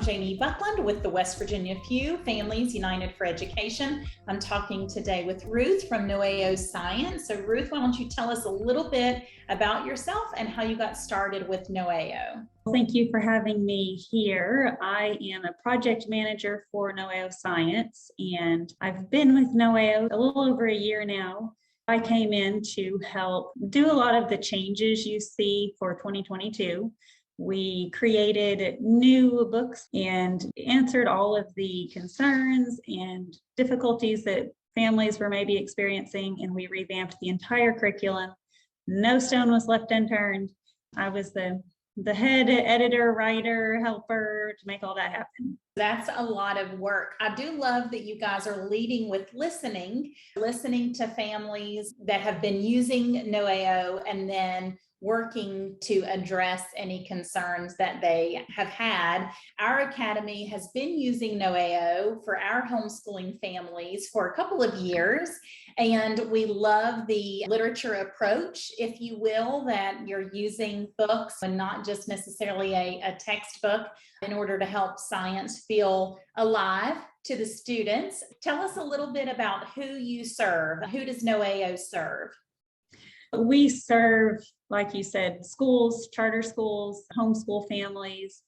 I'm Jamie Buckland with the West Virginia FUE, Families United for Education. I'm talking today with Ruth from Noeo Science. So Ruth, why don't you tell us a little bit about yourself and how you got started with Noeo? Thank you for having me here. I am a project manager for Noeo Science, and I've been with Noeo a little over a year now. I came in to help do a lot of the changes you see for 2022. We created new books and answered all of the concerns and difficulties that families were maybe experiencing, and we revamped the entire curriculum. No stone was left unturned. I was the head editor, writer, helper to make all that happen. That's a lot of work. I do love that you guys are leading with listening to families that have been using Noeo and then working to address any concerns that they have had. Our academy has been using Noeo for our homeschooling families for a couple of years, and we love the literature approach, if you will, that you're using books and not just necessarily a textbook in order to help science feel alive to the students. Tell us a little bit about who you serve. Who does Noeo serve? We serve, like you said, schools, charter schools, homeschool families,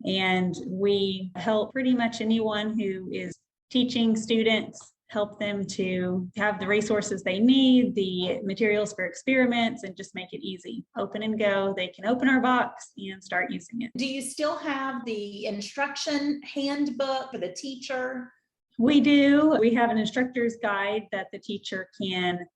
and we help pretty much anyone who is teaching students, help them to have the resources they need, the materials for experiments, and just make it easy. Open and go. They can open our box and start using it. Do you still have the instruction handbook for the teacher? We do. We have an instructor's guide that the teacher can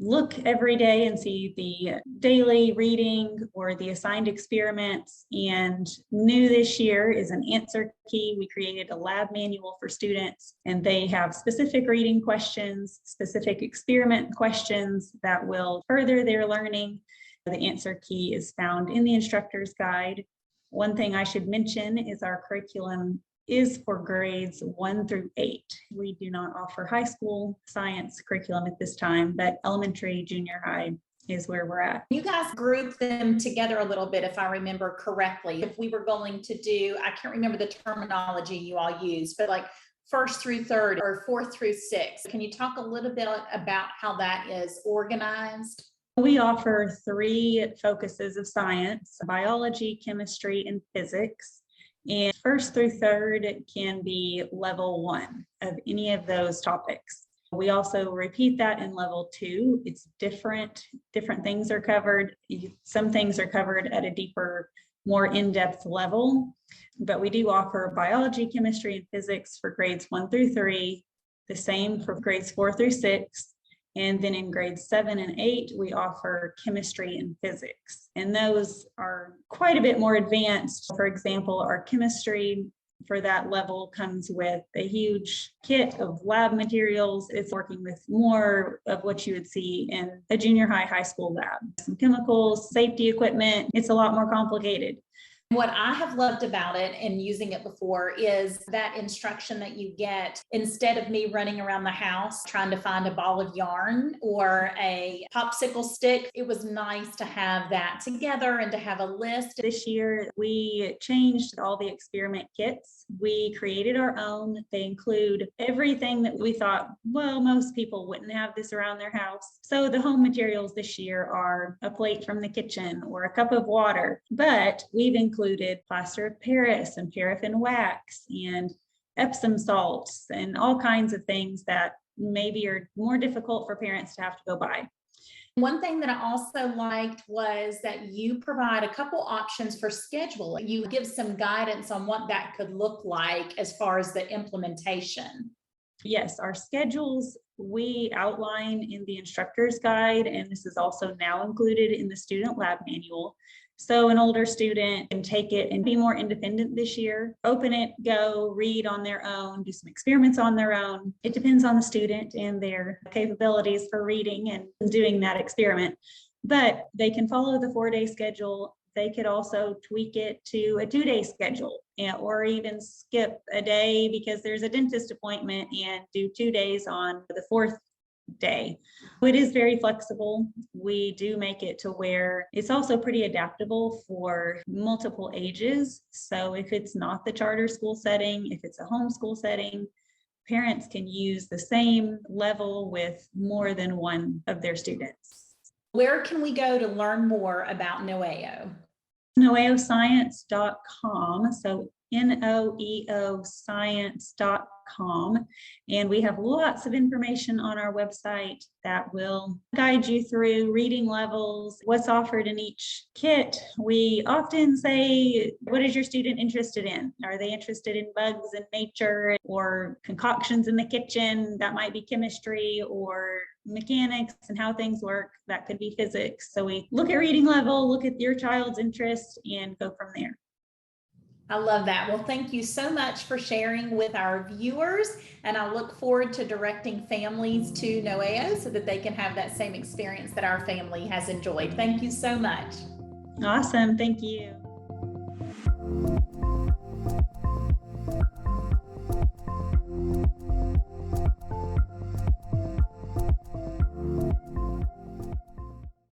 look every day and see the daily reading or the assigned experiments. And new this year is an answer key. We created a lab manual for students, and they have specific reading questions, specific experiment questions that will further their learning. The answer key is found in the instructor's guide. One thing I should mention is our curriculum is for grades 1 through 8. We do not offer high school science curriculum at this time, but elementary, junior high is where we're at. You guys group them together a little bit, if I remember correctly. If we were going to do, I can't remember the terminology you all use, but like first through third or fourth through sixth. Can you talk a little bit about how that is organized? We offer 3 focuses of science: biology, chemistry, and physics. And first through third can be level 1 of any of those topics. We also repeat that in level 2. It's different things are covered. Some things are covered at a deeper, more in-depth level, but we do offer biology, chemistry, and physics for grades 1 through 3, the same for grades 4 through 6. And then in grades 7 and 8, we offer chemistry and physics. And those are quite a bit more advanced. For example, our chemistry for that level comes with a huge kit of lab materials. It's working with more of what you would see in a junior high school lab. Some chemicals, safety equipment. It's a lot more complicated. What I have loved about it and using it before is that instruction that you get. Instead of me running around the house trying to find a ball of yarn or a popsicle stick, it was nice to have that together and to have a list. This year, we changed all the experiment kits. We created our own. They include everything that we thought, well, most people wouldn't have this around their house. So the home materials this year are a plate from the kitchen or a cup of water, but we've included plaster of Paris and paraffin wax and Epsom salts and all kinds of things that maybe are more difficult for parents to have to go buy. One thing that I also liked was that you provide a couple options for scheduling. You give some guidance on what that could look like as far as the implementation. Yes, our schedules we outline in the instructor's guide, and this is also now included in the student lab manual. So an older student can take it and be more independent this year, open it, go, read on their own, do some experiments on their own. It depends on the student and their capabilities for reading and doing that experiment. But they can follow the 4-day schedule. They could also tweak it to a 2-day schedule, or even skip a day because there's a dentist appointment and do 2 days on the 4th day. It is very flexible. We do make it to where it's also pretty adaptable for multiple ages. So if it's not the charter school setting, if it's a homeschool setting, parents can use the same level with more than one of their students. Where can we go to learn more about Noeo? Noeoscience.com. So Noeo science.com. And we have lots of information on our website that will guide you through reading levels, what's offered in each kit. We often say, what is your student interested in? Are they interested in bugs and nature or concoctions in the kitchen? That might be chemistry, or mechanics and how things work. That could be physics. So we look at reading level, look at your child's interest, and go from there. I love that. Well, thank you so much for sharing with our viewers, and I look forward to directing families to Noeo so that they can have that same experience that our family has enjoyed. Thank you so much. Awesome. Thank you.